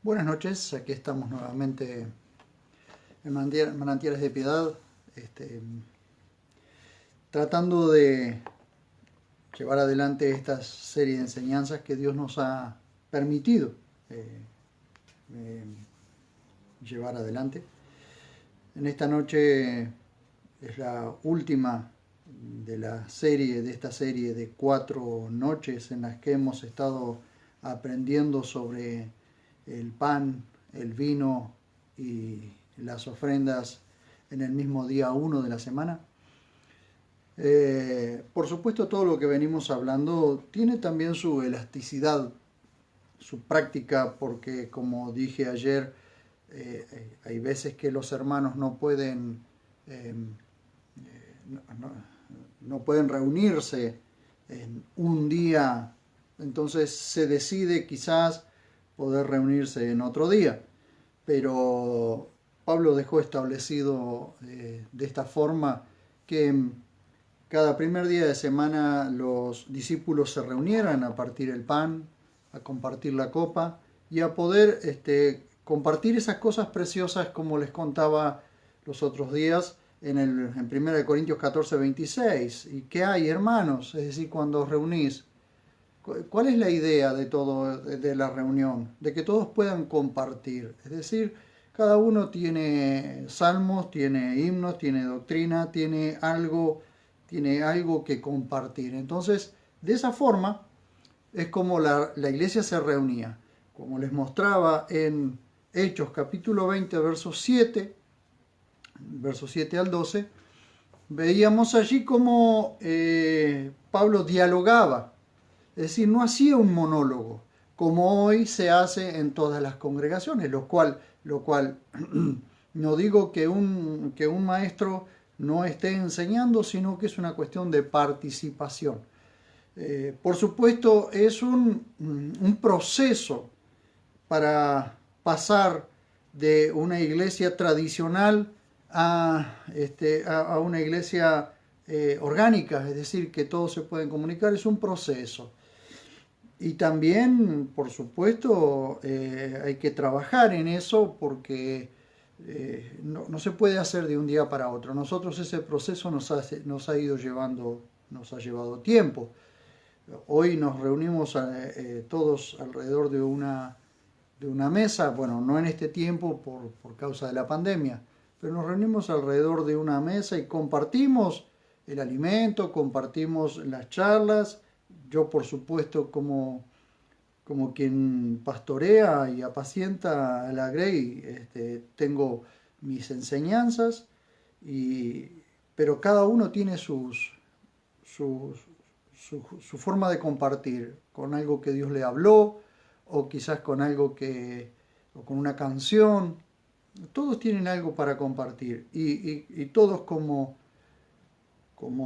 Buenas noches, aquí estamos nuevamente en Manantiales de Piedad, este, tratando de llevar adelante esta serie de enseñanzas que Dios nos ha permitido eh, eh, llevar adelante. En esta noche es la última de esta serie de 4 noches en las que hemos estado aprendiendo sobre el pan, el vino y las ofrendas en el mismo día 1 de la semana. Por supuesto, todo lo que venimos hablando tiene también su elasticidad, su práctica, porque como dije ayer, hay veces que los hermanos no pueden, eh, no, no, no pueden reunirse en un día, entonces se decide quizás poder reunirse en otro día. Pero Pablo dejó establecido de esta forma que cada primer día de semana los discípulos se reunieran a partir el pan, a compartir la copa y a poder compartir esas cosas preciosas como les contaba los otros días en 1 Corintios 14, 26. ¿Y qué hay, hermanos? Es decir, cuando os reunís, ¿cuál es la idea de todo, de la reunión? De que todos puedan compartir. Es decir, cada uno tiene salmos, tiene himnos, tiene doctrina, tiene algo que compartir. Entonces, de esa forma es como la iglesia se reunía. Como les mostraba en Hechos capítulo 20, versos 7 al 12, veíamos allí cómo Pablo dialogaba, es decir, no hacía un monólogo, como hoy se hace en todas las congregaciones, lo cual no digo que un maestro no esté enseñando, sino que es una cuestión de participación. Por supuesto, es un proceso para pasar de una iglesia tradicional a una iglesia orgánica, es decir, que todos se pueden comunicar, es un proceso. Y también, por supuesto, hay que trabajar en eso porque no se puede hacer de un día para otro. Nosotros ese proceso nos ha ido llevando, nos ha llevado tiempo. Hoy nos reunimos todos alrededor de una mesa, bueno, no en este tiempo por causa de la pandemia, pero nos reunimos alrededor de una mesa y compartimos el alimento, compartimos las charlas. Yo, por supuesto, como quien pastorea y apacienta a la Grey, tengo mis enseñanzas, pero cada uno tiene sus, su forma de compartir, con algo que Dios le habló, o quizás o con una canción. Todos tienen algo para compartir y todos como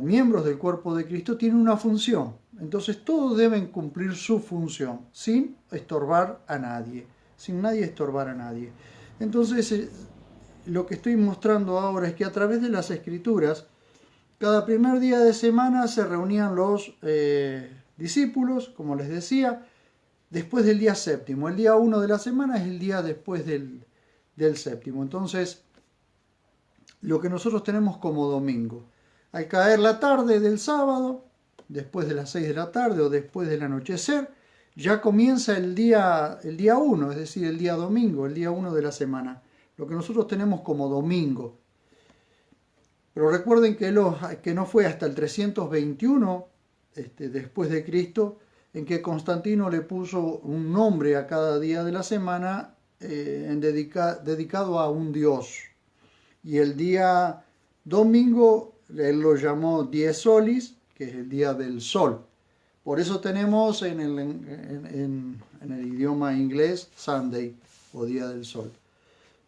miembros del cuerpo de Cristo tienen una función. Entonces todos deben cumplir su función sin estorbar a nadie, sin nadie estorbar a nadie. Entonces lo que estoy mostrando ahora es que a través de las escrituras, cada primer día de semana se reunían los discípulos, como les decía, después del día séptimo. El día 1 de la semana es el día después del séptimo. Entonces, lo que nosotros tenemos como domingo. Al caer la tarde del sábado, después de las 6 de la tarde o después del anochecer, ya comienza el día 1, es decir, el día domingo, el día 1 de la semana. Lo que nosotros tenemos como domingo. Pero recuerden que no fue hasta el 321 después de Cristo en que Constantino le puso un nombre a cada día de la semana dedicado a un dios. Y el día domingo él lo llamó Dies Solis, que es el día del sol. Por eso tenemos en el idioma inglés Sunday o día del sol.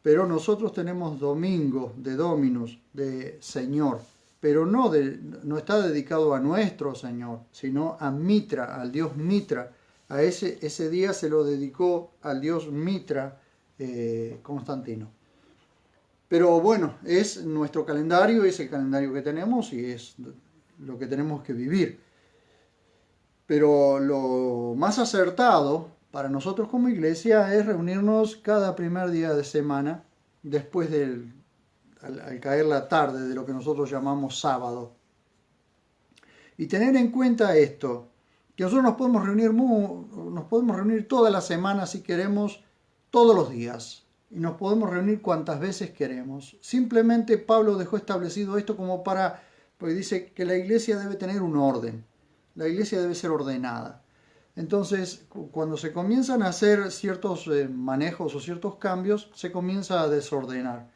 Pero nosotros tenemos domingo de Dominus, de Señor, pero no está dedicado a nuestro Señor, sino a Mitra, al dios Mitra. A ese día se lo dedicó al dios Mitra Constantino. Pero bueno, es nuestro calendario, es el calendario que tenemos y es lo que tenemos que vivir. Pero lo más acertado para nosotros como iglesia es reunirnos cada primer día de semana, después al caer la tarde de lo que nosotros llamamos sábado. Y tener en cuenta esto, que nosotros nos podemos reunir toda la semana si queremos, todos los días. Y nos podemos reunir cuantas veces queremos. Simplemente Pablo dejó establecido esto porque dice que la iglesia debe tener un orden. La iglesia debe ser ordenada. Entonces, cuando se comienzan a hacer ciertos manejos o ciertos cambios, se comienza a desordenar.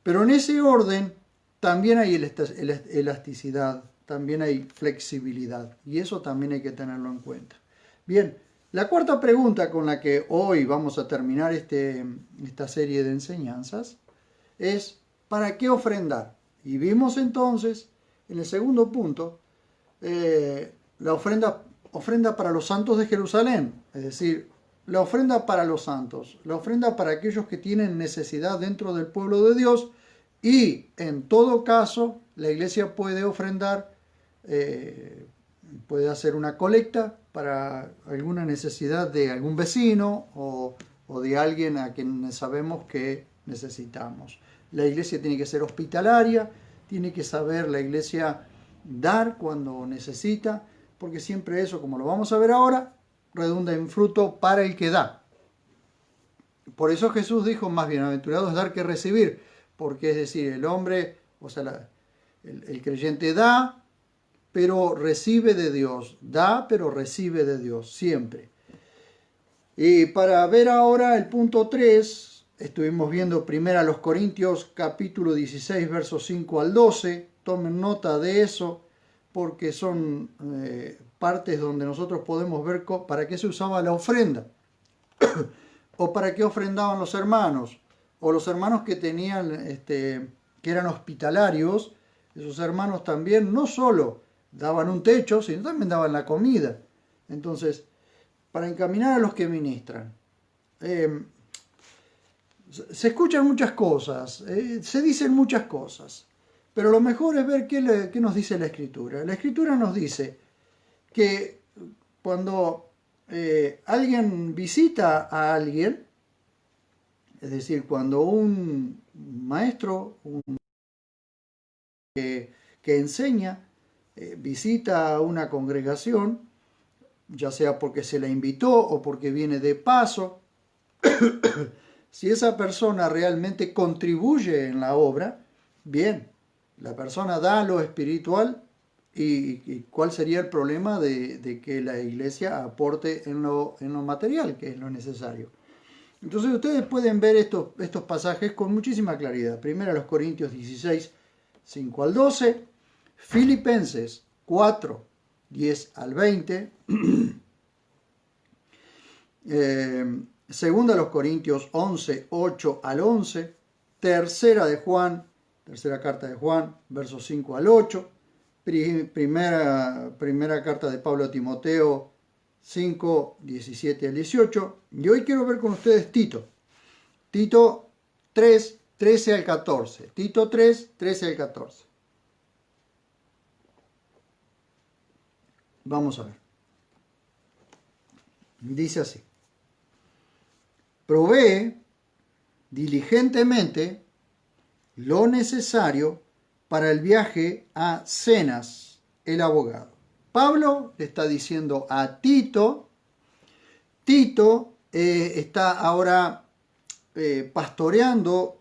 Pero en ese orden también hay elasticidad, también hay flexibilidad. Y eso también hay que tenerlo en cuenta. Bien, la cuarta pregunta con la que hoy vamos a terminar esta serie de enseñanzas es ¿para qué ofrendar? Y vimos entonces, en el segundo punto, la ofrenda para los santos de Jerusalén, es decir, la ofrenda para los santos, la ofrenda para aquellos que tienen necesidad dentro del pueblo de Dios, y en todo caso la iglesia puede ofrendar, puede hacer una colecta para alguna necesidad de algún vecino o de alguien a quien sabemos que necesitamos. La iglesia tiene que ser hospitalaria, tiene que saber la iglesia dar cuando necesita, porque siempre eso, como lo vamos a ver ahora, redunda en fruto para el que da. Por eso Jesús dijo, más bienaventurado es dar que recibir, porque es decir, el hombre, o sea, el creyente da, pero recibe de Dios, da, pero recibe de Dios, siempre. Y para ver ahora el punto 3, estuvimos viendo primero a los Corintios capítulo 16, versos 5 al 12, tomen nota de eso, porque son partes donde nosotros podemos ver para qué se usaba la ofrenda, o para qué ofrendaban los hermanos, o los hermanos que tenían, que eran hospitalarios. Esos hermanos también no solo daban un techo, sino también daban la comida. Entonces, para encaminar a los que ministran, se escuchan muchas cosas, se dicen muchas cosas, pero lo mejor es ver qué nos dice la Escritura. La Escritura nos dice que cuando alguien visita a alguien, es decir, cuando un maestro que enseña visita a una congregación, ya sea porque se la invitó o porque viene de paso, si esa persona realmente contribuye en la obra, bien, la persona da lo espiritual y ¿cuál sería el problema de que la iglesia aporte en lo material, que es lo necesario? Entonces ustedes pueden ver estos pasajes con muchísima claridad. Primero los Corintios 16, 5 al 12, Filipenses 4, 10 al 20, segunda los Corintios 11, 8 al 11, tercera carta de Juan, versos 5 al 8, primera carta de Pablo a Timoteo 5, 17 al 18, y hoy quiero ver con ustedes Tito 3, 13 al 14, Tito 3, 13 al 14. Vamos a ver. Dice así: provee diligentemente lo necesario para el viaje a Zenas, el abogado. Pablo le está diciendo a Tito, está ahora pastoreando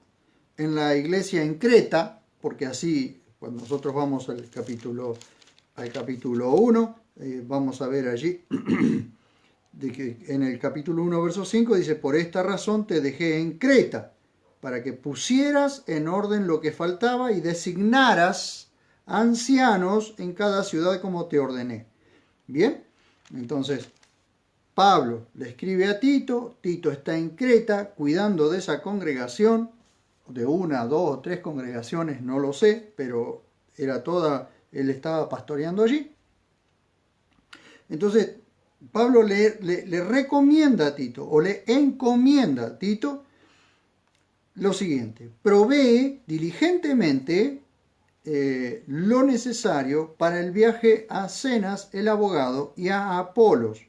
en la iglesia en Creta, porque así, cuando nosotros vamos al capítulo 1, vamos a ver allí, de que en el capítulo 1, verso 5, dice, por esta razón te dejé en Creta, para que pusieras en orden lo que faltaba y designaras ancianos en cada ciudad como te ordené. Bien, entonces Pablo le escribe a Tito está en Creta cuidando de esa congregación, de 1, 2 o 3 congregaciones, no lo sé, pero él estaba pastoreando allí. Entonces Pablo le recomienda a Tito, o le encomienda a Tito, lo siguiente: provee diligentemente lo necesario para el viaje a Zenas, el abogado, y a Apolos.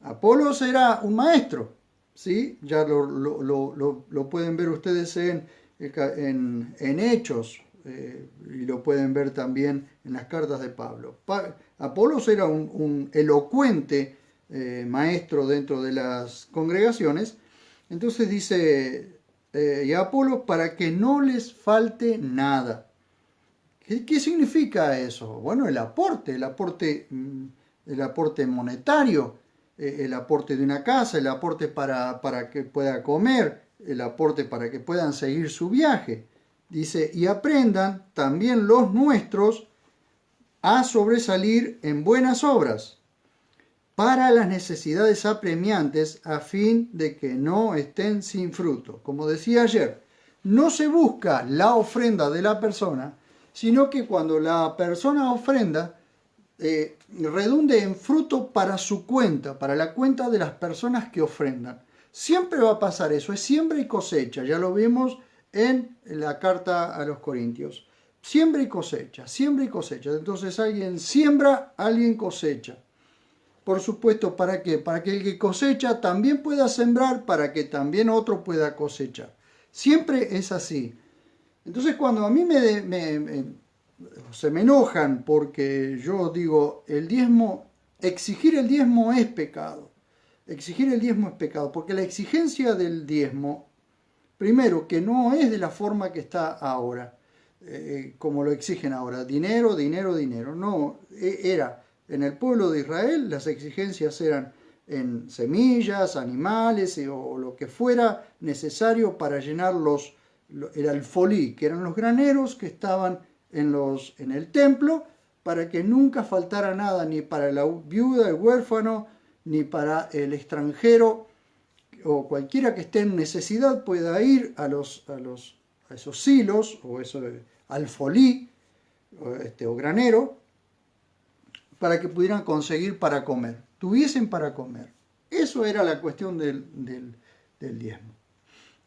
Apolos era un maestro, ¿sí? Ya lo pueden ver ustedes en Hechos, y lo pueden ver también en las cartas de Pablo. Apolos era un elocuente maestro dentro de las congregaciones. Entonces dice, y a Apolos para que no les falte nada. ¿Qué significa eso? Bueno, el aporte monetario, el aporte de una casa, el aporte para que pueda comer, el aporte para que puedan seguir su viaje. Dice, y aprendan también los nuestros a sobresalir en buenas obras para las necesidades apremiantes a fin de que no estén sin fruto. Como decía ayer, no se busca la ofrenda de la persona, sino que cuando la persona ofrenda, redunde en fruto para su cuenta, para la cuenta de las personas que ofrendan. Siempre va a pasar eso, es siembra y cosecha, ya lo vimos en la carta a los Corintios. Siembra y cosecha, siembra y cosecha. Entonces alguien siembra, alguien cosecha. Por supuesto, ¿para qué? Para que el que cosecha también pueda sembrar, para que también otro pueda cosechar. Siempre es así. Entonces cuando a mí se me enojan porque yo digo, exigir el diezmo es pecado. Exigir el diezmo es pecado, porque la exigencia del diezmo, primero, que no es de la forma que está ahora, como lo exigen ahora, dinero, dinero, dinero. No, era en el pueblo de Israel, las exigencias eran en semillas, animales o lo que fuera necesario para llenar el alfolí, que eran los graneros que estaban en el templo, para que nunca faltara nada, ni para la viuda, el huérfano, ni para el extranjero, o cualquiera que esté en necesidad pueda ir a esos silos, o eso alfolí, o granero, para que pudieran conseguir para comer, tuviesen para comer. Eso era la cuestión del diezmo.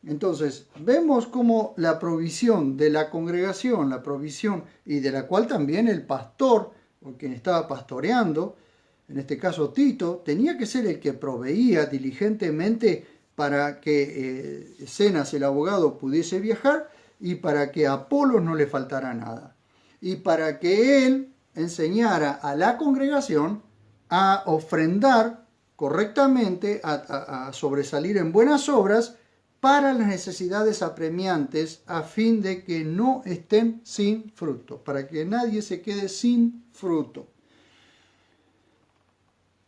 Entonces, vemos cómo la provisión de la congregación, la provisión y de la cual también el pastor, o quien estaba pastoreando, en este caso Tito, tenía que ser el que proveía diligentemente para que Zenas, el abogado, pudiese viajar y para que a Apolos no le faltara nada. Y para que él enseñara a la congregación a ofrendar correctamente, a sobresalir en buenas obras para las necesidades apremiantes, a fin de que no estén sin fruto, para que nadie se quede sin fruto.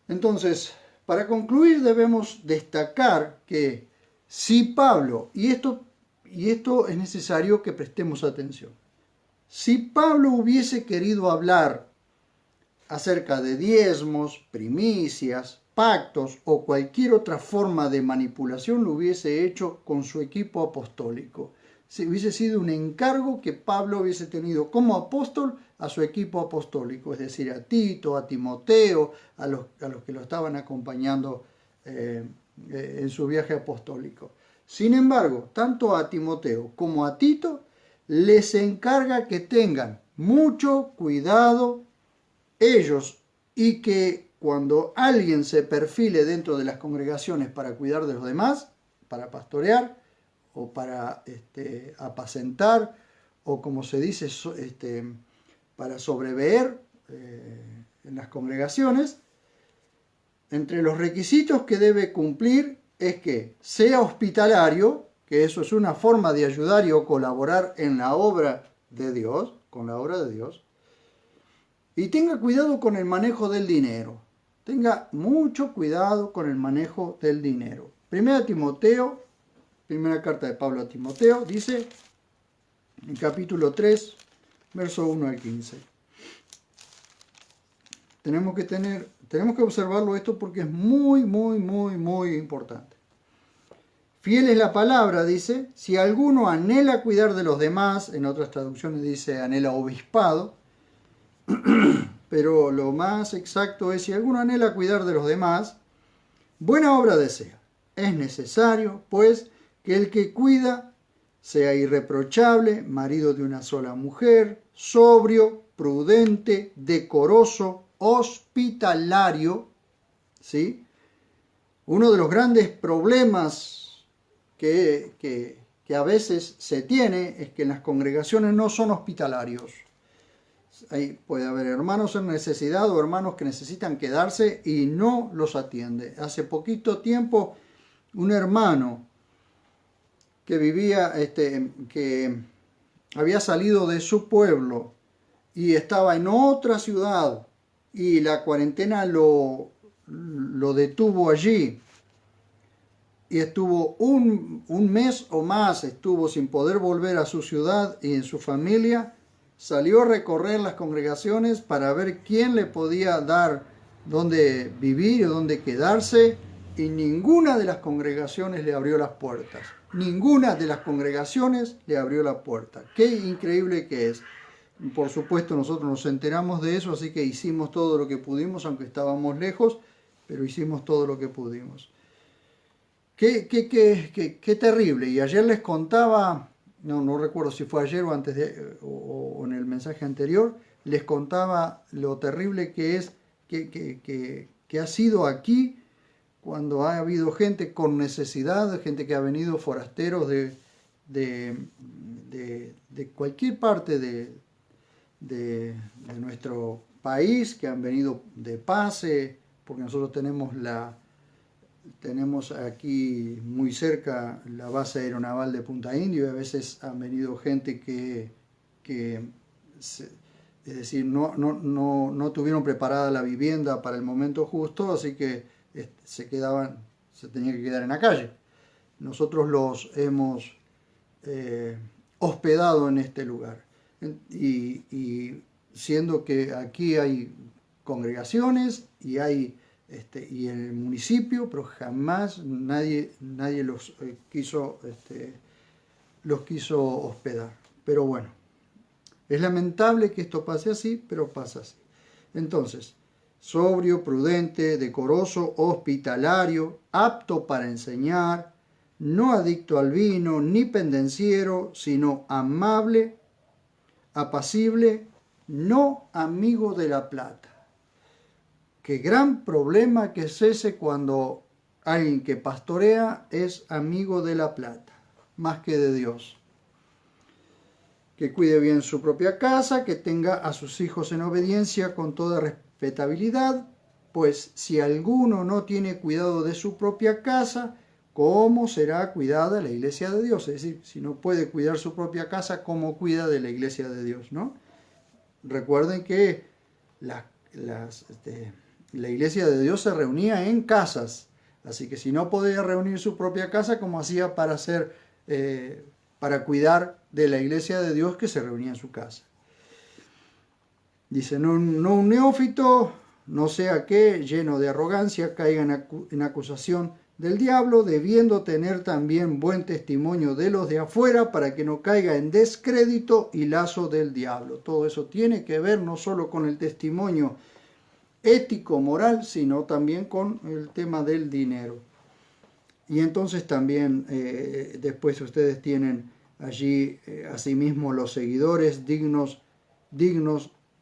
Entonces, para concluir debemos destacar que si Pablo, y esto es necesario que prestemos atención, si Pablo hubiese querido hablar acerca de diezmos, primicias, pactos o cualquier otra forma de manipulación, lo hubiese hecho con su equipo apostólico. Si hubiese sido un encargo que Pablo hubiese tenido como apóstol a su equipo apostólico, es decir, a Tito, a Timoteo, a los que lo estaban acompañando en su viaje apostólico. Sin embargo, tanto a Timoteo como a Tito les encarga que tengan mucho cuidado ellos, y que cuando alguien se perfile dentro de las congregaciones para cuidar de los demás, para pastorear o para apacentar, o como se dice, para sobreveer en las congregaciones, entre los requisitos que debe cumplir es que sea hospitalario, que eso es una forma de ayudar y o colaborar en la obra de Dios, con la obra de Dios, y tenga cuidado con el manejo del dinero. Tenga mucho cuidado con el manejo del dinero. Primera carta de Pablo a Timoteo, dice en capítulo 3, verso 1 al 15. Tenemos que observarlo esto porque es muy, muy, muy, muy importante. Fiel es la palabra, dice, si alguno anhela cuidar de los demás, en otras traducciones dice anhela obispado, pero lo más exacto es si alguno anhela cuidar de los demás, buena obra desea. Es necesario, pues, que el que cuida sea irreprochable, marido de una sola mujer, sobrio, prudente, decoroso, hospitalario, ¿sí? Uno de los grandes problemas que a veces se tiene es que las congregaciones no son hospitalarios. Ahí puede haber hermanos en necesidad o hermanos que necesitan quedarse y no los atiende. Hace poquito tiempo un hermano que vivía, que había salido de su pueblo y estaba en otra ciudad y la cuarentena lo detuvo allí y estuvo un mes o más, estuvo sin poder volver a su ciudad y en su familia. Salió a recorrer las congregaciones para ver quién le podía dar dónde vivir o dónde quedarse, y ninguna de las congregaciones le abrió las puertas. Ninguna de las congregaciones le abrió la puerta. Qué increíble que es. Por supuesto, nosotros nos enteramos de eso, así que hicimos todo lo que pudimos, aunque estábamos lejos, pero hicimos todo lo que pudimos. Qué terrible. Y ayer les contaba, no recuerdo si fue ayer o antes o en el mensaje anterior, les contaba lo terrible que es que ha sido aquí cuando ha habido gente con necesidad, gente que ha venido forasteros de cualquier parte de nuestro país, que han venido de pase, porque nosotros tenemos aquí muy cerca la base aeronaval de Punta Indio, y a veces han venido gente es decir, no tuvieron preparada la vivienda para el momento justo, así que se tenían que quedar en la calle. Nosotros los hemos hospedado en este lugar, y siendo que aquí hay congregaciones y y en el municipio, pero jamás nadie los quiso hospedar. Pero bueno, es lamentable que esto pase así, pero pasa así. Entonces, sobrio, prudente, decoroso, hospitalario, apto para enseñar, no adicto al vino, ni pendenciero, sino amable, apacible, no amigo de la plata. Qué gran problema que es ese cuando alguien que pastorea es amigo de la plata, más que de Dios. Que cuide bien su propia casa, que tenga a sus hijos en obediencia con toda respetabilidad, pues si alguno no tiene cuidado de su propia casa, ¿cómo será cuidada la iglesia de Dios? Es decir, si no puede cuidar su propia casa, ¿cómo cuida de la iglesia de Dios, no? Recuerden que la iglesia de Dios se reunía en casas, así que si no podía reunir su propia casa, ¿cómo hacía para cuidar de la iglesia de Dios que se reunía en su casa? Dice, no un neófito, no sea que, lleno de arrogancia, caiga en acusación del diablo, debiendo tener también buen testimonio de los de afuera, para que no caiga en descrédito y lazo del diablo. Todo eso tiene que ver no solo con el testimonio ético, moral, sino también con el tema del dinero. Y entonces también después ustedes tienen allí asimismo los seguidores dignos,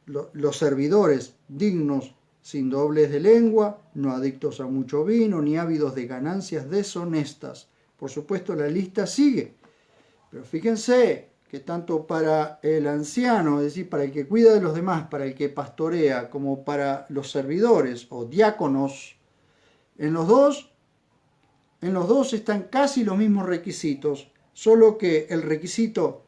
los servidores dignos, sin doblez de lengua, no adictos a mucho vino, ni ávidos de ganancias deshonestas. Por supuesto, la lista sigue, pero fíjense que tanto para el anciano, es decir, para el que cuida de los demás, para el que pastorea, como para los servidores o diáconos, en los dos están casi los mismos requisitos, solo que el requisito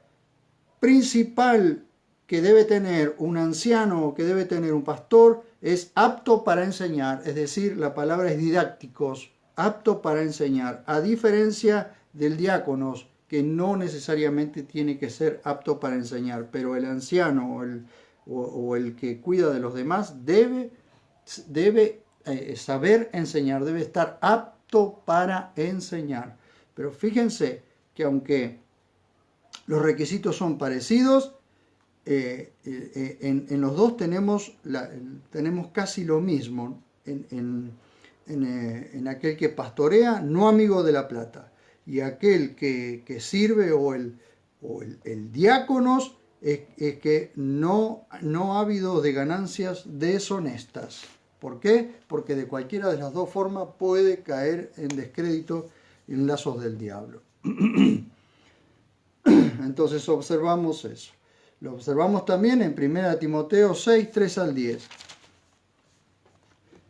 principal que debe tener un anciano o que debe tener un pastor es apto para enseñar, es decir, la palabra es didácticos, apto para enseñar, a diferencia del diáconos, que no necesariamente tiene que ser apto para enseñar, pero el anciano o el que cuida de los demás debe saber enseñar, debe estar apto para enseñar. Pero fíjense que aunque los requisitos son parecidos, en los dos tenemos casi lo mismo. En aquel que pastorea, no amigo de la plata, y aquel que sirve o el diáconos es que no ávido de ganancias deshonestas. ¿Por qué? Porque de cualquiera de las dos formas puede caer en descrédito en lazos del diablo. Entonces observamos eso. Lo observamos también en 1 Timoteo 6, 3 al 10.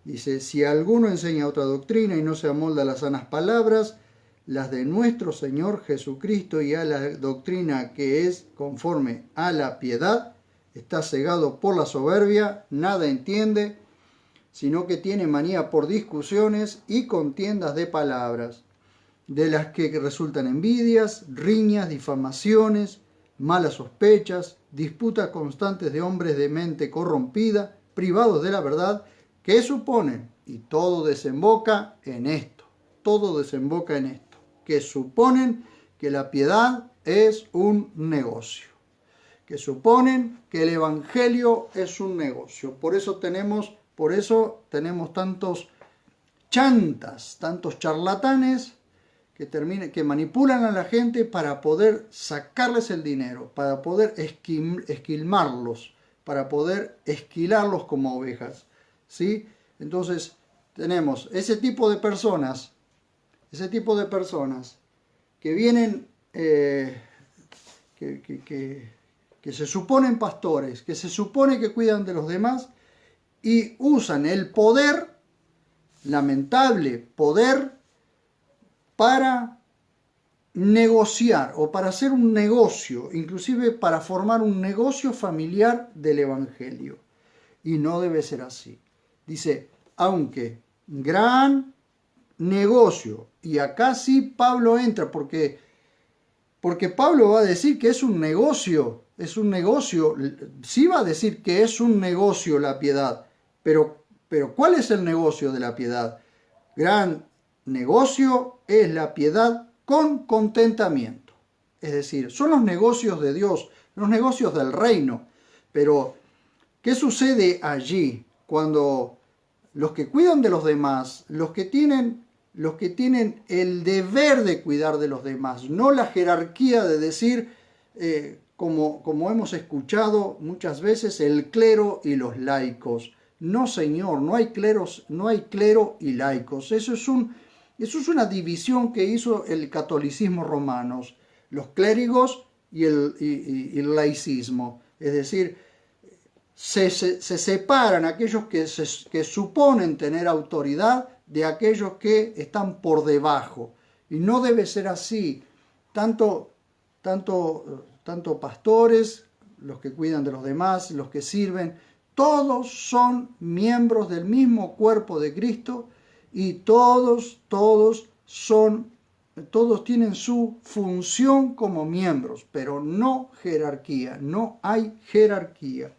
Dice, si alguno enseña otra doctrina y no se amolda a las sanas palabras, las de nuestro Señor Jesucristo y a la doctrina que es conforme a la piedad, está cegado por la soberbia, nada entiende, sino que tiene manía por discusiones y contiendas de palabras, de las que resultan envidias, riñas, difamaciones, malas sospechas, disputas constantes de hombres de mente corrompida, privados de la verdad, que suponen, y todo desemboca en esto, que suponen que la piedad es un negocio, que suponen que el evangelio es un negocio. Por eso tenemos tantos chantas, tantos charlatanes que manipulan a la gente para poder sacarles el dinero, para poder esquilmarlos, para poder esquilarlos como ovejas, ¿sí? Entonces tenemos ese tipo de personas que vienen, que se suponen pastores, que se supone que cuidan de los demás y usan el poder, lamentable poder, para negociar o para hacer un negocio, inclusive para formar un negocio familiar del evangelio. Y no debe ser así. Dice, aunque gran negocio, y acá sí Pablo entra, porque Pablo va a decir que es un negocio, sí va a decir que es un negocio la piedad, pero ¿cuál es el negocio de la piedad? Gran negocio es la piedad con contentamiento. Es decir, son los negocios de Dios, los negocios del reino. Pero, ¿qué sucede allí cuando los que cuidan de los demás, los que tienen el deber de cuidar de los demás, no la jerarquía de decir, como hemos escuchado muchas veces, el clero y los laicos? No, señor, no hay clero y laicos. Eso es una división que hizo el catolicismo romano, los clérigos y el laicismo. Es decir, se separan aquellos que suponen tener autoridad de aquellos que están por debajo. Y no debe ser así. Tanto pastores, los que cuidan de los demás, los que sirven, todos son miembros del mismo cuerpo de Cristo y todos tienen su función como miembros, pero no jerarquía, no hay jerarquía.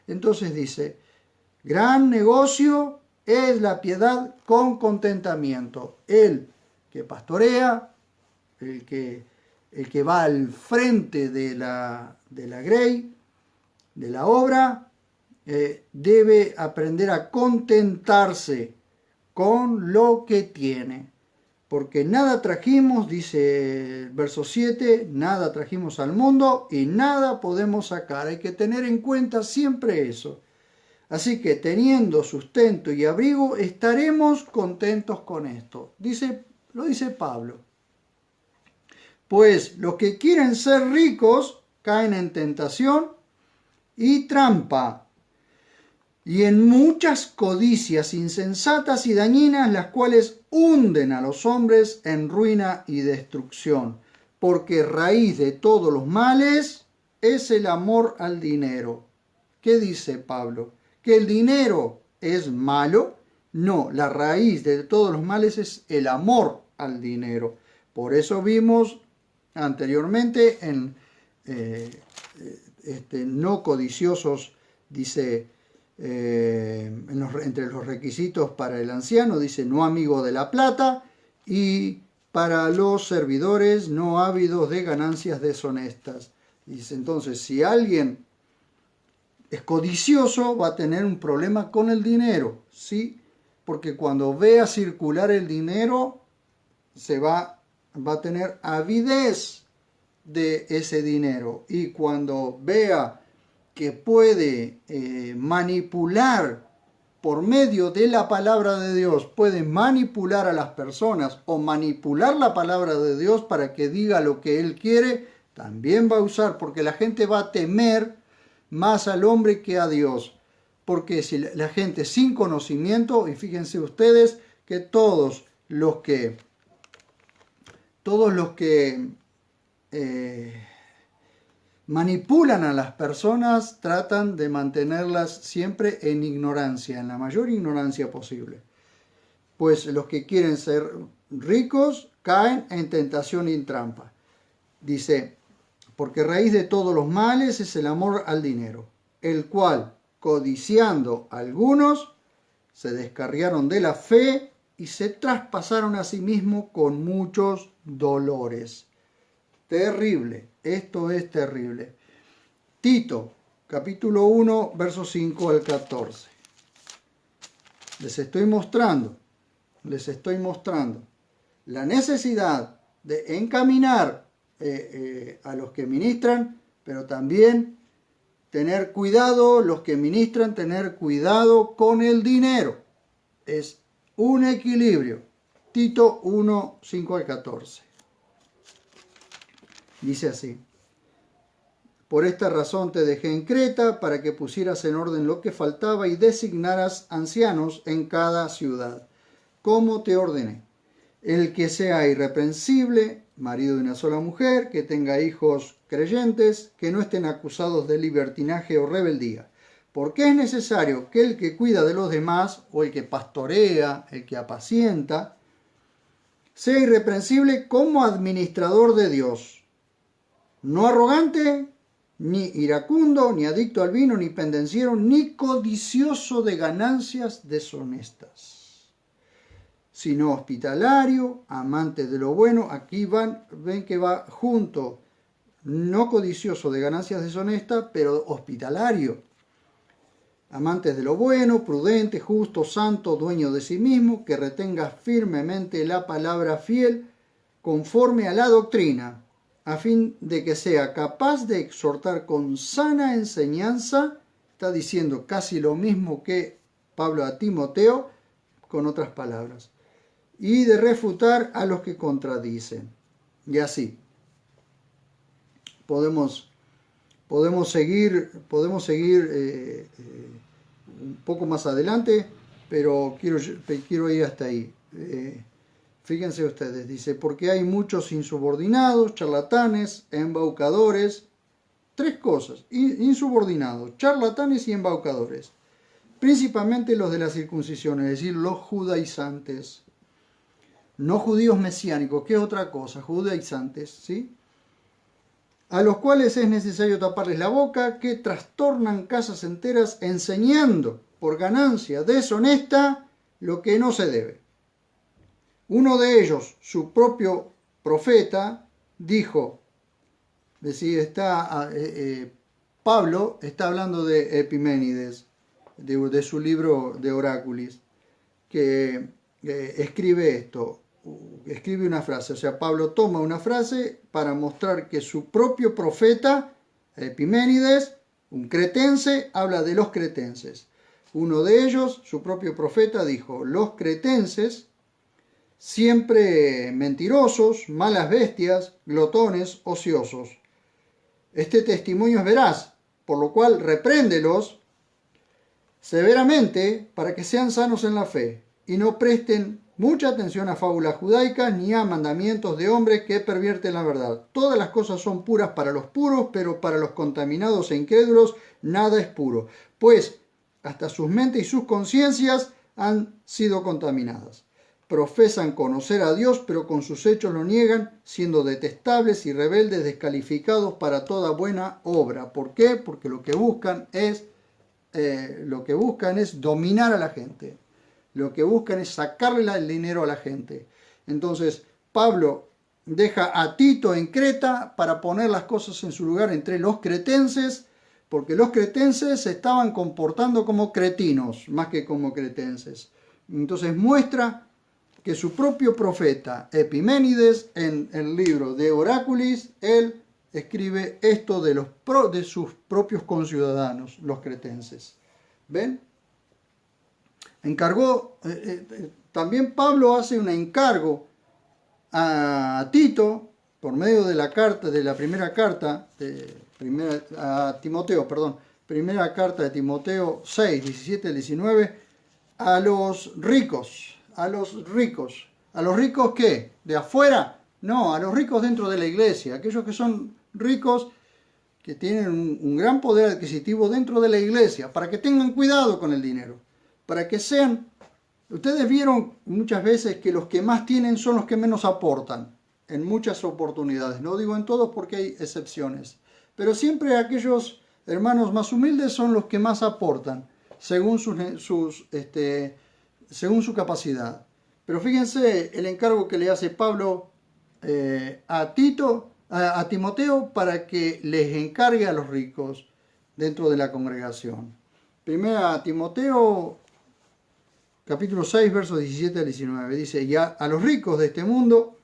Entonces dice, gran negocio es la piedad con contentamiento. El que pastorea, el que va al frente de la grey, de la obra, debe aprender a contentarse con lo que tiene. Porque nada trajimos, dice el verso 7, nada trajimos al mundo y nada podemos sacar. Hay que tener en cuenta siempre eso. Así que teniendo sustento y abrigo, estaremos contentos con esto. Lo dice Pablo. Pues los que quieren ser ricos caen en tentación y trampa, y en muchas codicias insensatas y dañinas, las cuales hunden a los hombres en ruina y destrucción. Porque raíz de todos los males es el amor al dinero. ¿Qué dice Pablo? ¿Que el dinero es malo? No, la raíz de todos los males es el amor al dinero. Por eso vimos anteriormente en no codiciosos, dice, entre los requisitos para el anciano, dice no amigo de la plata, y para los servidores no ávidos de ganancias deshonestas. Dice, entonces, si alguien es codicioso, va a tener un problema con el dinero, ¿sí? Porque cuando vea circular el dinero, va a tener avidez de ese dinero. Y cuando vea que puede manipular por medio de la palabra de Dios puede manipular a las personas o manipular la palabra de Dios para que diga lo que Él quiere, también va a usar, porque la gente va a temer más al hombre que a Dios. Porque si la gente sin conocimiento, y fíjense ustedes que todos los que manipulan a las personas tratan de mantenerlas siempre en ignorancia, en la mayor ignorancia posible. Pues los que quieren ser ricos caen en tentación y en trampa. Dice, porque raíz de todos los males es el amor al dinero, el cual, codiciando algunos, se descarriaron de la fe y se traspasaron a sí mismos con muchos dolores. Terrible, esto es terrible. Tito, capítulo 1, versos 5 al 14. Les estoy mostrando la necesidad de encaminar a los que ministran, pero también tener cuidado, los que ministran, tener cuidado con el dinero. Es un equilibrio. Tito 1, 5 al 14. Dice así: por esta razón te dejé en Creta, para que pusieras en orden lo que faltaba y designaras ancianos en cada ciudad, como te ordené. El que sea irreprensible, marido de una sola mujer, que tenga hijos creyentes, que no estén acusados de libertinaje o rebeldía. Porque es necesario que el que cuida de los demás, o el que pastorea, el que apacienta, sea irreprensible como administrador de Dios, no arrogante, ni iracundo, ni adicto al vino, ni pendenciero, ni codicioso de ganancias deshonestas, sino hospitalario, amante de lo bueno. Aquí ven que va junto, no codicioso de ganancias deshonestas, pero hospitalario. Amantes de lo bueno, prudente, justo, santo, dueño de sí mismo, que retenga firmemente la palabra fiel, conforme a la doctrina, a fin de que sea capaz de exhortar con sana enseñanza. Está diciendo casi lo mismo que Pablo a Timoteo, con otras palabras, y de refutar a los que contradicen. Y así podemos seguir un poco más adelante, pero quiero ir hasta ahí. Fíjense ustedes, dice, porque hay muchos insubordinados, charlatanes, embaucadores. Tres cosas: insubordinados, charlatanes y embaucadores. Principalmente los de la circuncisión, es decir, los judaizantes. No judíos mesiánicos, que es otra cosa, judaizantes, ¿sí? A los cuales es necesario taparles la boca, que trastornan casas enteras enseñando por ganancia deshonesta lo que no se debe. Uno de ellos, su propio profeta, dijo, Pablo está hablando de Epiménides, de su libro de Oráculis, que escribe esto, escribe una frase. O sea, Pablo toma una frase para mostrar que su propio profeta, Epiménides, un cretense, habla de los cretenses. Uno de ellos, su propio profeta, dijo, los cretenses, siempre mentirosos, malas bestias, glotones, ociosos. Este testimonio es veraz, por lo cual repréndelos severamente para que sean sanos en la fe y no presten mucha atención a fábulas judaicas ni a mandamientos de hombres que pervierten la verdad. Todas las cosas son puras para los puros, pero para los contaminados e incrédulos nada es puro, pues hasta sus mentes y sus conciencias han sido contaminadas. Profesan conocer a Dios, pero con sus hechos lo niegan, siendo detestables y rebeldes, descalificados para toda buena obra. ¿Por qué? Porque lo que buscan es dominar a la gente. Lo que buscan es sacarle el dinero a la gente. Entonces, Pablo deja a Tito en Creta para poner las cosas en su lugar entre los cretenses, porque los cretenses se estaban comportando como cretinos, más que como cretenses. Entonces muestra que su propio profeta Epiménides, en el libro de Oráculis, él escribe esto de sus propios conciudadanos, los cretenses. ¿Ven? encargó, también Pablo hace un encargo a Tito por medio de la carta, de la primera carta a Timoteo, perdón, primera carta de Timoteo 6, 17 al 19, a los ricos. ¿A los ricos qué? ¿De afuera? No, a los ricos dentro de la iglesia, aquellos que son ricos, que tienen un gran poder adquisitivo dentro de la iglesia, para que tengan cuidado con el dinero, para que sean... Ustedes vieron muchas veces que los que más tienen son los que menos aportan, en muchas oportunidades. No digo en todos porque hay excepciones, pero siempre aquellos hermanos más humildes son los que más aportan, según según su capacidad. Pero fíjense el encargo que le hace Pablo a Timoteo para que les encargue a los ricos dentro de la congregación. Primera Timoteo capítulo 6, versos 17 al 19. Dice, y a los ricos de este mundo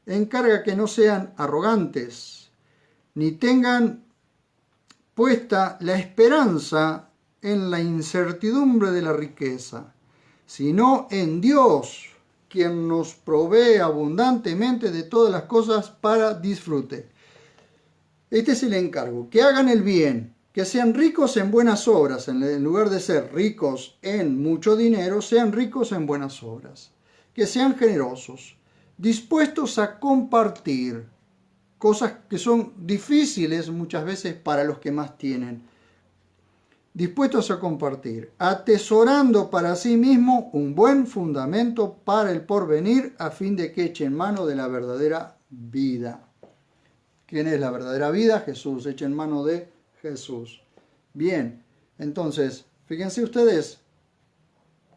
encarga que no sean arrogantes, ni tengan puesta la esperanza en la incertidumbre de la riqueza, sino en Dios, quien nos provee abundantemente de todas las cosas para disfrute. Este es el encargo, que hagan el bien, que sean ricos en buenas obras, en lugar de ser ricos en mucho dinero, sean ricos en buenas obras, que sean generosos, dispuestos a compartir cosas que son difíciles muchas veces para los que más tienen, dispuestos a compartir, atesorando para sí mismo un buen fundamento para el porvenir, a fin de que echen mano de la verdadera vida. ¿Quién es la verdadera vida? Jesús. Echen mano de Jesús. Bien, entonces, fíjense ustedes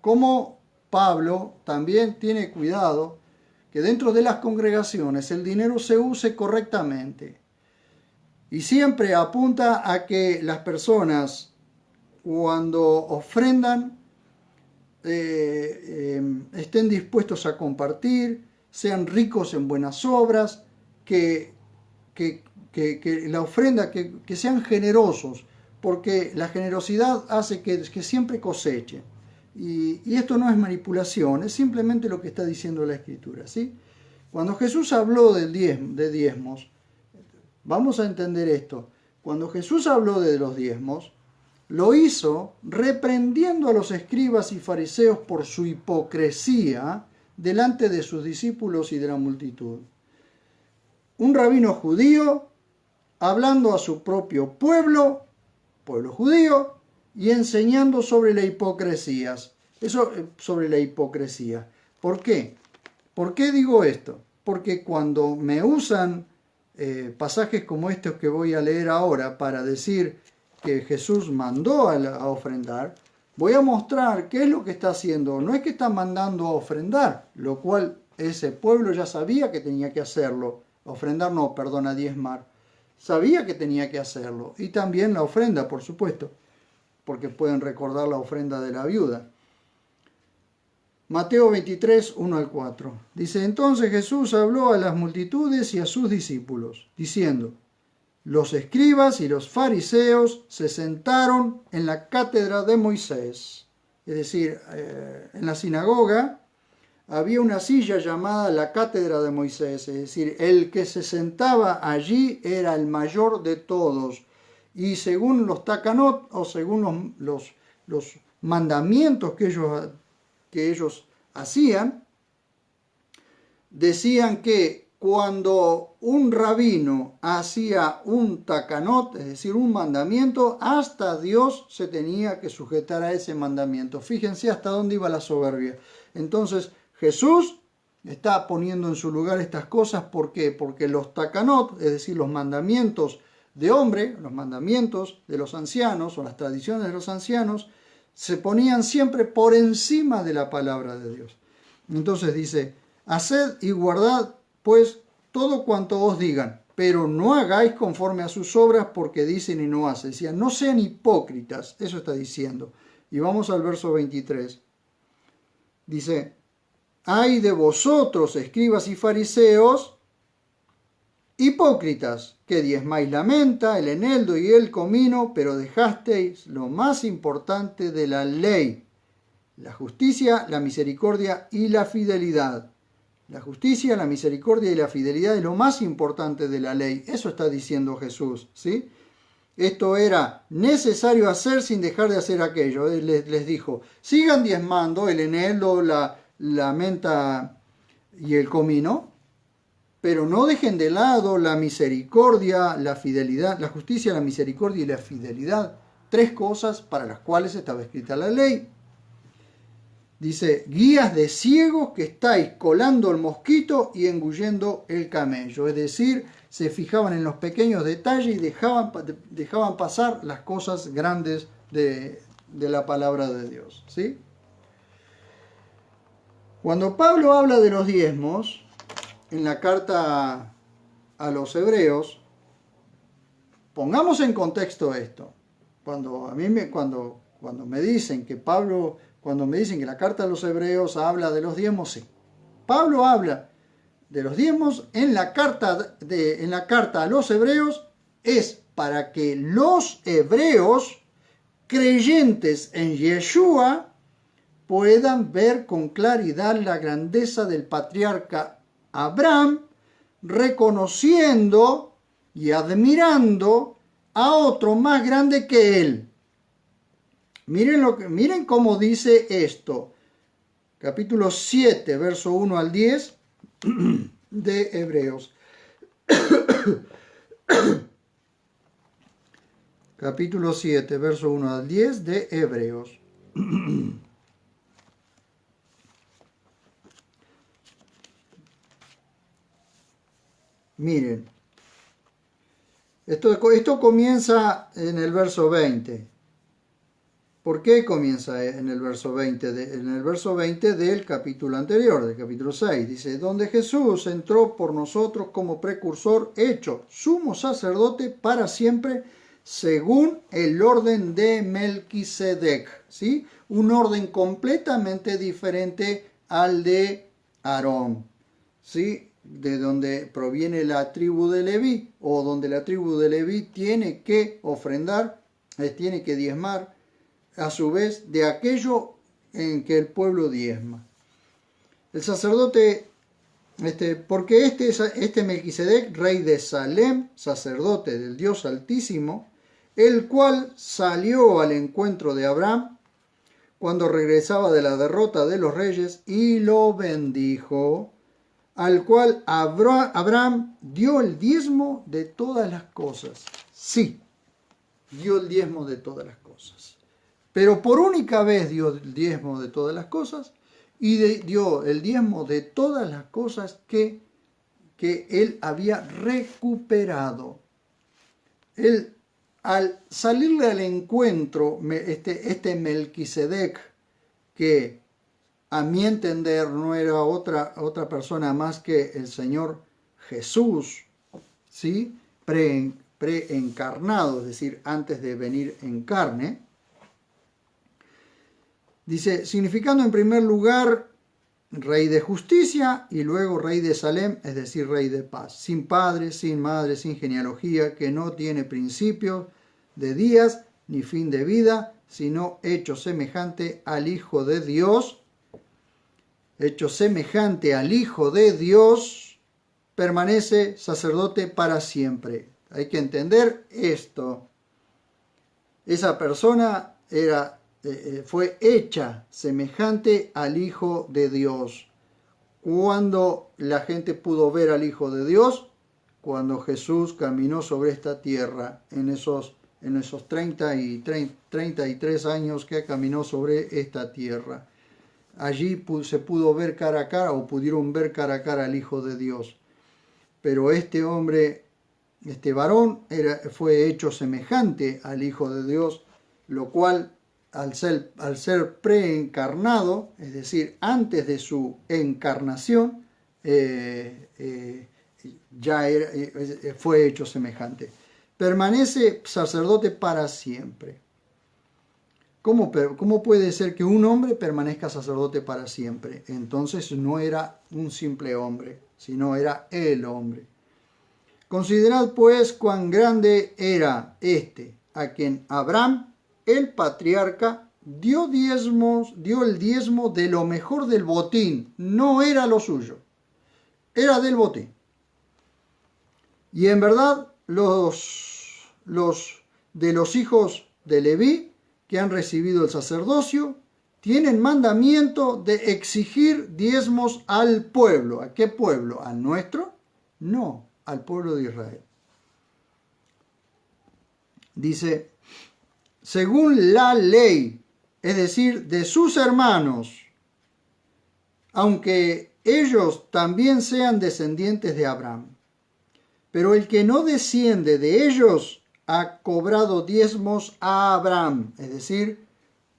cómo Pablo también tiene cuidado que dentro de las congregaciones el dinero se use correctamente. Y siempre apunta a que las personas, cuando ofrendan, estén dispuestos a compartir, sean ricos en buenas obras, que la ofrenda, que sean generosos, porque la generosidad hace que siempre coseche. Y esto no es manipulación, es simplemente lo que está diciendo la Escritura, ¿sí? Cuando Jesús habló de diezmos, vamos a entender esto. Cuando Jesús habló de los diezmos, lo hizo reprendiendo a los escribas y fariseos por su hipocresía delante de sus discípulos y de la multitud. Un rabino judío hablando a su propio pueblo judío, y enseñando sobre la hipocresía. Sobre la hipocresía. ¿Por qué? ¿Por qué digo esto? Porque cuando me usan pasajes como estos que voy a leer ahora para decir que Jesús mandó a ofrendar, voy a mostrar qué es lo que está haciendo. No es que está mandando a ofrendar, lo cual ese pueblo ya sabía que tenía que hacerlo. Ofrendar no, perdón, a diezmar. Sabía que tenía que hacerlo. Y también la ofrenda, por supuesto, porque pueden recordar la ofrenda de la viuda. Mateo 23, 1 al 4. Dice, entonces Jesús habló a las multitudes y a sus discípulos, diciendo, los escribas y los fariseos se sentaron en la cátedra de Moisés. Es decir, en la sinagoga había una silla llamada la cátedra de Moisés, es decir, el que se sentaba allí era el mayor de todos. Y según los takanot, o según los mandamientos que ellos hacían, decían que cuando un rabino hacía un takanot, es decir, un mandamiento, hasta Dios se tenía que sujetar a ese mandamiento. Fíjense hasta dónde iba la soberbia. Entonces, Jesús está poniendo en su lugar estas cosas. ¿Por qué? Porque los takanot, es decir, los mandamientos de hombre, los mandamientos de los ancianos o las tradiciones de los ancianos, se ponían siempre por encima de la palabra de Dios. Entonces dice, haced y guardad pues todo cuanto os digan, pero no hagáis conforme a sus obras porque dicen y no hacen. Decía, no sean hipócritas, eso está diciendo. Y vamos al verso 23. Dice, ay de vosotros, escribas y fariseos, hipócritas, que diezmáis la menta, el eneldo y el comino, pero dejasteis lo más importante de la ley, la justicia, la misericordia y la fidelidad. La justicia, la misericordia y la fidelidad es lo más importante de la ley. Eso está diciendo Jesús, ¿sí? Esto era necesario hacer sin dejar de hacer aquello. Él les dijo, sigan diezmando el eneldo, la menta y el comino, pero no dejen de lado la misericordia, la fidelidad, la justicia, la misericordia y la fidelidad. 3 cosas para las cuales estaba escrita la ley. Dice, guías de ciegos que estáis colando el mosquito y engullendo el camello. Es decir, se fijaban en los pequeños detalles y dejaban pasar las cosas grandes de la palabra de Dios, ¿sí? Cuando Pablo habla de los diezmos, en la carta a los hebreos, pongamos en contexto esto. Cuando me dicen que la carta a los hebreos habla de los diezmos, sí. Pablo habla de los diezmos en la carta a los hebreos, es para que los hebreos creyentes en Yeshua puedan ver con claridad la grandeza del patriarca Abraham, reconociendo y admirando a otro más grande que él. Miren cómo dice esto. Capítulo 7, verso 1 al 10 de Hebreos. Capítulo 7, verso 1 al 10 de Hebreos. Miren, esto comienza en el verso 20. ¿Por qué comienza en el verso 20? En el verso 20 del capítulo anterior, del capítulo 6. Dice, donde Jesús entró por nosotros como precursor, hecho sumo sacerdote para siempre, según el orden de Melquisedec. ¿Sí? Un orden completamente diferente al de Aarón. ¿Sí? De donde proviene la tribu de Leví, o donde la tribu de Leví tiene que ofrendar, tiene que diezmar, a su vez, de aquello en que el pueblo diezma. El sacerdote, porque este Melquisedec, rey de Salem, sacerdote del Dios Altísimo, el cual salió al encuentro de Abraham cuando regresaba de la derrota de los reyes y lo bendijo, al cual Abraham dio el diezmo de todas las cosas. Sí, dio el diezmo de todas las cosas. Pero por única vez dio el diezmo de todas las cosas y dio el diezmo de todas las cosas que él había recuperado. Él, al salirle al encuentro, este Melquisedec, que a mi entender no era otra persona más que el Señor Jesús, ¿sí? Preencarnado, es decir, antes de venir en carne. Dice, significando en primer lugar rey de justicia y luego rey de Salem, es decir, rey de paz, sin padre, sin madre, sin genealogía, que no tiene principio de días ni fin de vida, sino hecho semejante al Hijo de Dios. Hecho semejante al Hijo de Dios, permanece sacerdote para siempre. Hay que entender esto. Esa persona fue hecha semejante al Hijo de Dios. ¿Cuándo la gente pudo ver al Hijo de Dios? Cuando Jesús caminó sobre esta tierra, en esos 33 años que caminó sobre esta tierra. Allí se pudo ver cara a cara, o pudieron ver cara a cara al Hijo de Dios. Pero este hombre, este varón, fue hecho semejante al Hijo de Dios, lo cual, al ser preencarnado, es decir, antes de su encarnación, ya fue hecho semejante. Permanece sacerdote para siempre. ¿Cómo puede ser que un hombre permanezca sacerdote para siempre? Entonces no era un simple hombre, sino era el hombre. Considerad pues cuán grande era a quien Abraham, el patriarca, dio el diezmo de lo mejor del botín, no era lo suyo, era del botín. Y en verdad los de los hijos de Leví que han recibido el sacerdocio tienen mandamiento de exigir diezmos al pueblo. ¿A qué pueblo? ¿Al nuestro? No, al pueblo de Israel. Dice, según la ley, es decir, de sus hermanos, aunque ellos también sean descendientes de Abraham. Pero el que no desciende de ellos ha cobrado diezmos a Abraham, es decir,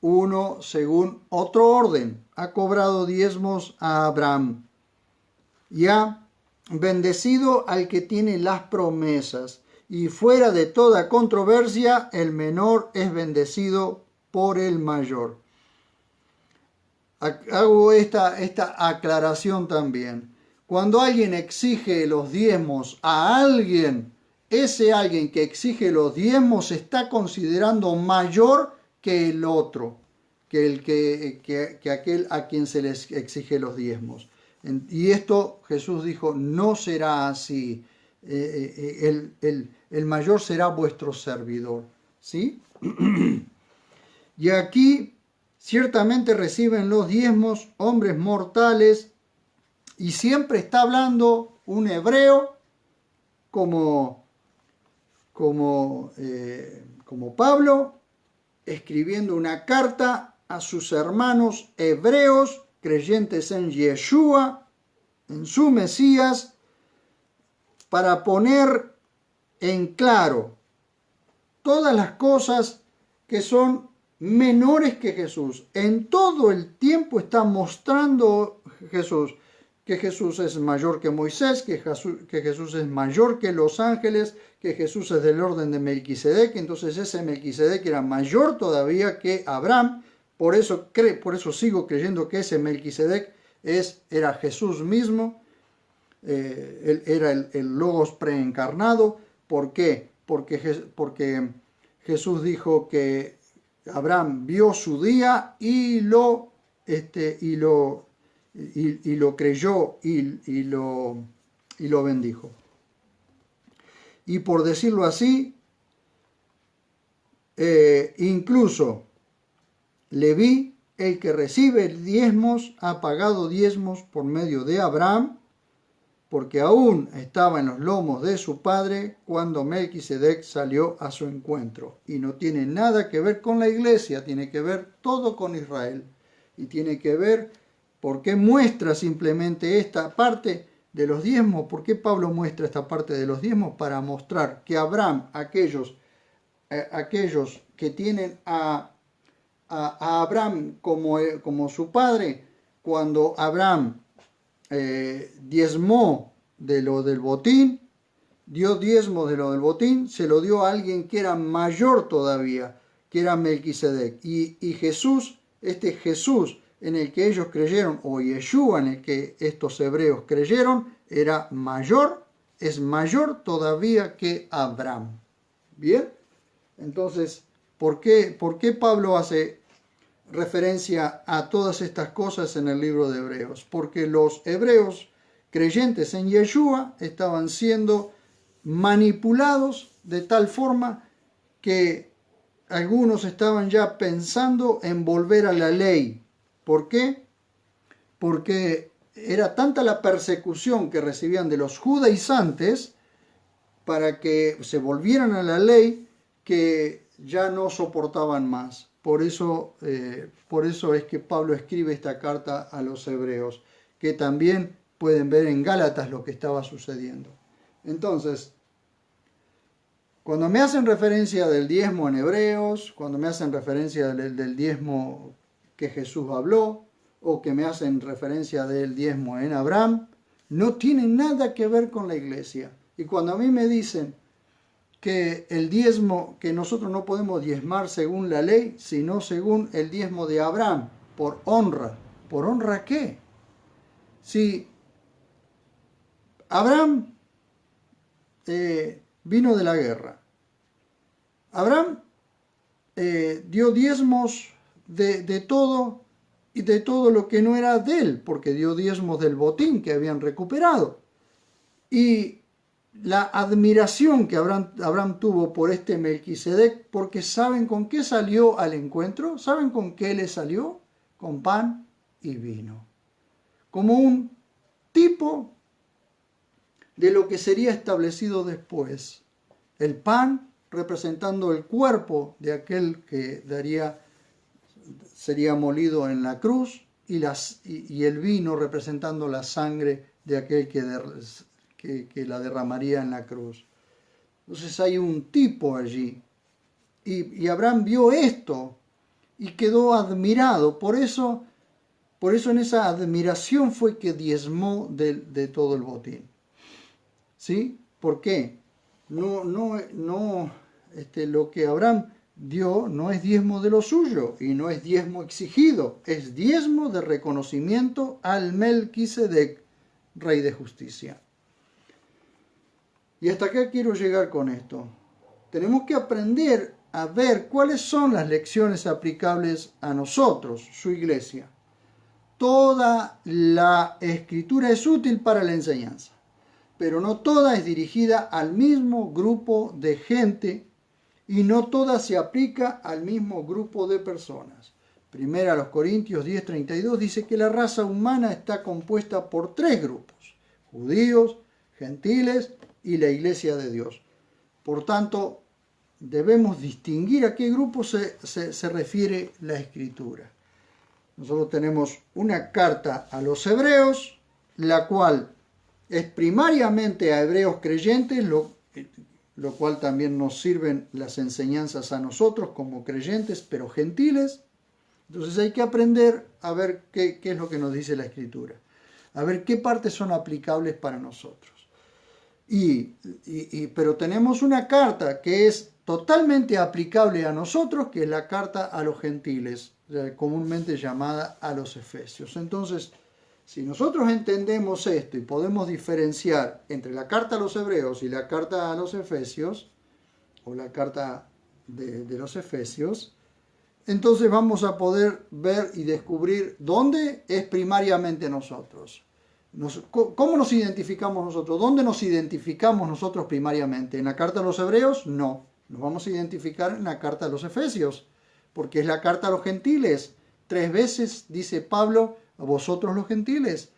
uno según otro orden, ha cobrado diezmos a Abraham. Y ha bendecido al que tiene las promesas. Y fuera de toda controversia, el menor es bendecido por el mayor. Hago esta aclaración también. Cuando alguien exige los diezmos a alguien, ese alguien que exige los diezmos se está considerando mayor que el otro, que aquel a quien se les exige los diezmos. Y esto Jesús dijo, no será así. El mayor será vuestro servidor. ¿Sí? Y aquí ciertamente reciben los diezmos hombres mortales, y siempre está hablando un hebreo como Pablo, escribiendo una carta a sus hermanos hebreos creyentes en Yeshua, en su Mesías, para poner en claro todas las cosas que son menores que Jesús. En todo el tiempo está mostrando Jesús que Jesús es mayor que Moisés, que Jesús es mayor que los ángeles, que Jesús es del orden de Melquisedec. Entonces ese Melquisedec era mayor todavía que Abraham. Por eso sigo creyendo que ese Melquisedec era Jesús mismo. Él era el Logos preencarnado. ¿Por qué? Porque Jesús dijo que Abraham vio su día y lo creyó y lo bendijo. Y por decirlo así, incluso Leví, el que recibe diezmos, ha pagado diezmos por medio de Abraham, porque aún estaba en los lomos de su padre cuando Melquisedec salió a su encuentro. Y no tiene nada que ver con la iglesia, tiene que ver todo con Israel. Y tiene que ver por qué muestra simplemente esta parte de los diezmos. ¿Por qué Pablo muestra esta parte de los diezmos? Para mostrar que Abraham, aquellos que tienen a Abraham como su padre, cuando Abraham diezmó de lo del botín, dio diezmo de lo del botín, se lo dio a alguien que era mayor todavía, que era Melquisedec. Y Jesús, este Jesús en el que ellos creyeron, o Yeshua en el que estos hebreos creyeron, es mayor todavía que Abraham. ¿Bien? Entonces, ¿por qué Pablo hace referencia a todas estas cosas en el libro de Hebreos? Porque los hebreos creyentes en Yeshua estaban siendo manipulados de tal forma que algunos estaban ya pensando en volver a la ley. ¿Por qué? Porque era tanta la persecución que recibían de los judaizantes para que se volvieran a la ley que ya no soportaban más. Por eso es que Pablo escribe esta carta a los hebreos, que también pueden ver en Gálatas lo que estaba sucediendo. Entonces, cuando me hacen referencia del diezmo en Hebreos, cuando me hacen referencia del diezmo que Jesús habló, o que me hacen referencia del diezmo en Abraham, no tiene nada que ver con la iglesia. Y cuando a mí me dicen que el diezmo, que nosotros no podemos diezmar según la ley, sino según el diezmo de Abraham, por honra. ¿Por honra qué? Si Abraham vino de la guerra, Abraham dio diezmos de todo y de todo lo que no era de él, porque dio diezmos del botín que habían recuperado. Y la admiración que Abraham tuvo por este Melquisedec, porque ¿saben con qué salió al encuentro? ¿Saben con qué le salió? Con pan y vino. Como un tipo de lo que sería establecido después. El pan representando el cuerpo de aquel que sería molido en la cruz, y el vino representando la sangre de aquel que la derramaría en la cruz. Entonces hay un tipo allí. Y Abraham vio esto y quedó admirado. Por eso en esa admiración fue que diezmó de todo el botín. ¿Sí? ¿Por qué? Lo que Abraham dio no es diezmo de lo suyo y no es diezmo exigido, es diezmo de reconocimiento al Melquisedec, rey de justicia. Y hasta acá quiero llegar con esto. Tenemos que aprender a ver cuáles son las lecciones aplicables a nosotros, su iglesia. Toda la escritura es útil para la enseñanza, pero no toda es dirigida al mismo grupo de gente y no toda se aplica al mismo grupo de personas. Primera a los Corintios 10:32 dice que la raza humana está compuesta por 3 grupos: judíos, gentiles y la iglesia de Dios. Por tanto, debemos distinguir a qué grupo se refiere la escritura. Nosotros tenemos una carta a los hebreos, la cual es primariamente a hebreos creyentes, lo cual también nos sirven las enseñanzas a nosotros como creyentes, pero gentiles. Entonces hay que aprender a ver qué es lo que nos dice la escritura, a ver qué partes son aplicables para nosotros. Pero tenemos una carta que es totalmente aplicable a nosotros, que es la carta a los gentiles, comúnmente llamada a los Efesios. Entonces, si nosotros entendemos esto y podemos diferenciar entre la carta a los hebreos y la carta a los Efesios, o la carta de los Efesios, entonces vamos a poder ver y descubrir dónde es primariamente nosotros. ¿Cómo nos identificamos nosotros? ¿Dónde nos identificamos nosotros primariamente? ¿En la carta a los hebreos? No. Nos vamos a identificar en la carta a los Efesios, porque es la carta a los gentiles. 3 veces dice Pablo: a vosotros los gentiles.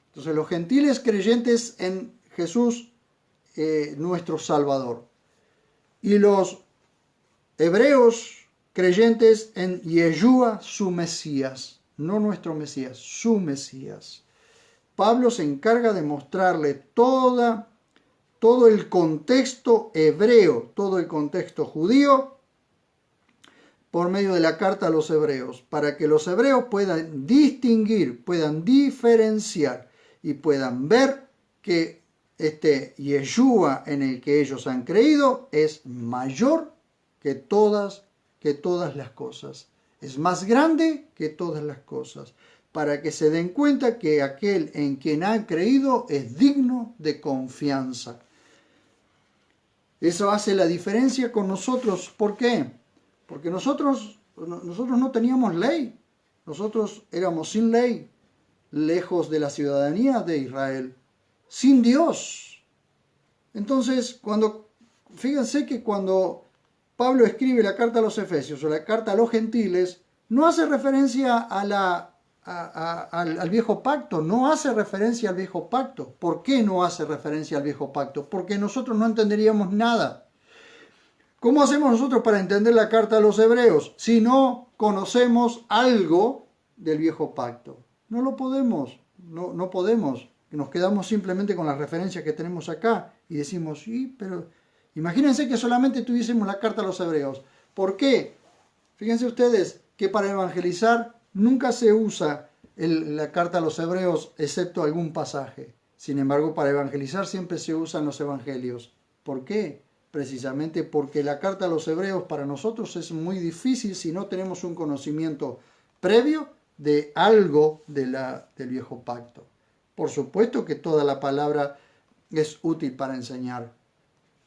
Entonces los gentiles creyentes en Jesús, nuestro Salvador. Y los hebreos creyentes en Yeshua, su Mesías. No nuestro Mesías, su Mesías. Pablo se encarga de mostrarle todo el contexto hebreo, todo el contexto judío, por medio de la carta a los hebreos, para que los hebreos puedan distinguir, puedan diferenciar y puedan ver que este Yeshua en el que ellos han creído es mayor que todas las cosas. Es más grande que todas las cosas, para que se den cuenta que aquel en quien han creído es digno de confianza. Eso hace la diferencia con nosotros. ¿Por qué? Porque nosotros no teníamos ley. Nosotros éramos sin ley, lejos de la ciudadanía de Israel, sin Dios. Entonces, fíjense que cuando Pablo escribe la carta a los Efesios o la carta a los gentiles, no hace referencia al viejo pacto, no hace referencia al viejo pacto. ¿Por qué no hace referencia al viejo pacto? Porque nosotros no entenderíamos nada. ¿Cómo hacemos nosotros para entender la carta a los hebreos si no conocemos algo del viejo pacto? No lo podemos, no podemos. Nos quedamos simplemente con las referencias que tenemos acá y decimos: pero imagínense que solamente tuviésemos la carta a los hebreos. ¿Por qué? Fíjense ustedes que para evangelizar nunca se usa la carta a los hebreos excepto algún pasaje. Sin embargo, para evangelizar siempre se usan los evangelios. ¿Por qué? Precisamente porque la carta a los hebreos para nosotros es muy difícil si no tenemos un conocimiento previo de algo del viejo pacto. Por supuesto que toda la palabra es útil para enseñar,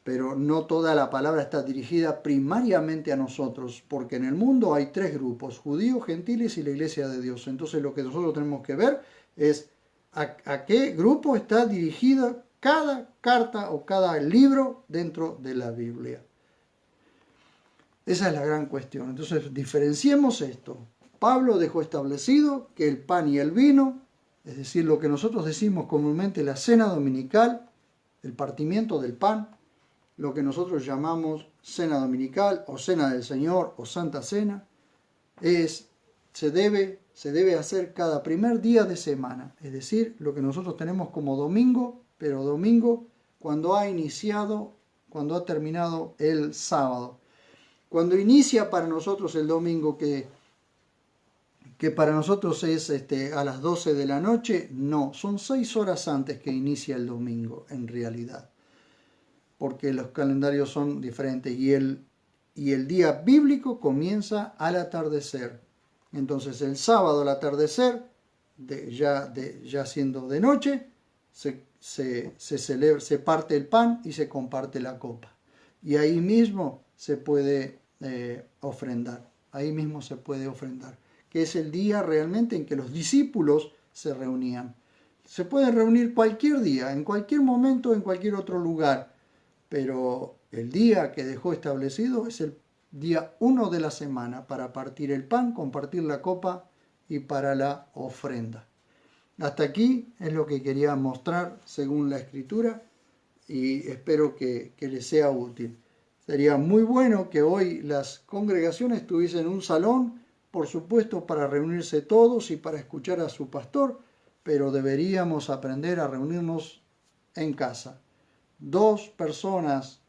pero no toda la palabra está dirigida primariamente a nosotros, porque en el mundo hay tres grupos, judíos, gentiles y la iglesia de Dios. Entonces lo que nosotros tenemos que ver es a qué grupo está dirigida cada carta o cada libro dentro de la Biblia. Esa es la gran cuestión. Entonces diferenciemos esto. Pablo dejó establecido que el pan y el vino, es decir, lo que nosotros decimos comúnmente la cena dominical, el partimiento del pan, lo que nosotros llamamos cena dominical o cena del Señor o Santa Cena, se debe hacer cada primer día de semana, es decir, lo que nosotros tenemos como domingo, pero domingo cuando ha terminado el sábado. Cuando inicia para nosotros el domingo, que para nosotros es a las 12 de la noche, no, son 6 horas antes que inicia el domingo en realidad, porque los calendarios son diferentes y el día bíblico comienza al atardecer. Entonces el sábado al atardecer, ya siendo de noche, se parte el pan y se comparte la copa. Y ahí mismo se puede ofrendar, que es el día realmente en que los discípulos se reunían. Se pueden reunir cualquier día, en cualquier momento, en cualquier otro lugar, pero el día que dejó establecido es el día 1 de la semana para partir el pan, compartir la copa y para la ofrenda. Hasta aquí es lo que quería mostrar según la Escritura y espero que les sea útil. Sería muy bueno que hoy las congregaciones tuviesen un salón, por supuesto, para reunirse todos y para escuchar a su pastor, pero deberíamos aprender a reunirnos en casa. Dos personas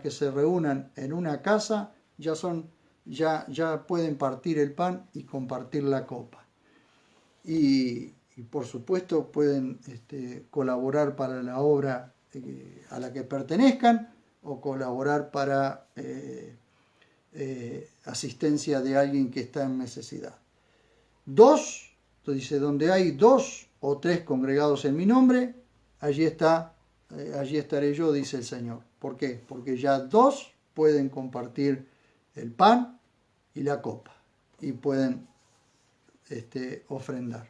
que se reúnan en una casa ya pueden partir el pan y compartir la copa. Y por supuesto pueden colaborar para la obra a la que pertenezcan o colaborar para asistencia de alguien que está en necesidad. Dice, donde hay 2 o 3 congregados en mi nombre, allí estaré yo, dice el Señor. ¿Por qué? Porque ya 2 pueden compartir el pan y la copa y pueden ofrendar.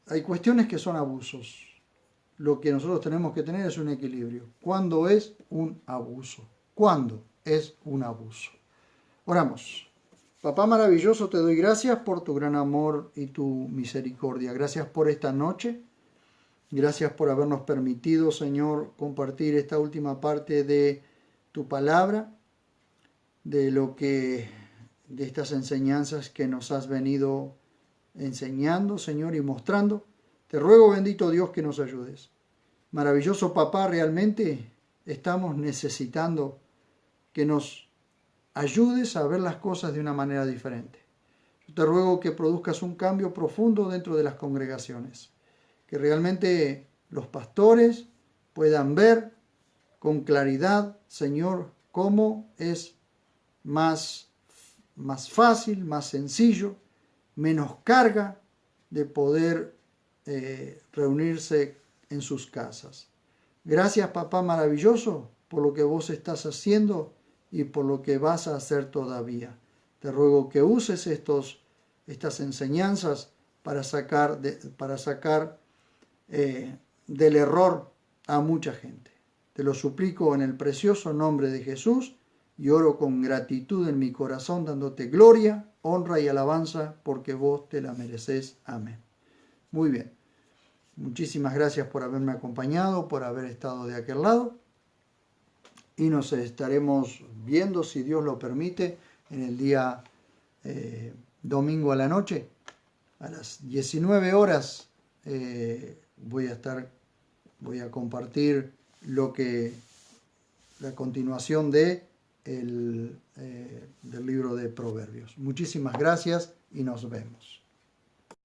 Hay cuestiones que son abusos. Lo que nosotros tenemos que tener es un equilibrio. ¿Cuándo es un abuso? ¿Cuándo es un abuso? Oramos. Papá maravilloso, te doy gracias por tu gran amor y tu misericordia. Gracias por esta noche. Gracias por habernos permitido, Señor, compartir esta última parte de tu palabra, de estas enseñanzas que nos has venido enseñando, Señor, y mostrando. Te ruego, bendito Dios, que nos ayudes. Maravilloso Papá, realmente estamos necesitando que nos ayudes a ver las cosas de una manera diferente. Yo te ruego que produzcas un cambio profundo dentro de las congregaciones, que realmente los pastores puedan ver con claridad, Señor, cómo es más fácil, más sencillo, menos carga de poder reunirse en sus casas. Gracias, Papá maravilloso, por lo que vos estás haciendo y por lo que vas a hacer todavía. Te ruego que uses estas enseñanzas para sacar del error a mucha gente. Te lo suplico en el precioso nombre de Jesús y oro con gratitud en mi corazón, dándote gloria, honra y alabanza, porque vos te la mereces. Amén. Muy bien. Muchísimas gracias por haberme acompañado, por haber estado de aquel lado. Y nos estaremos viendo, si Dios lo permite, en el día domingo a la noche. A las 19 horas voy a compartir la continuación del libro de Proverbios. Muchísimas gracias y nos vemos.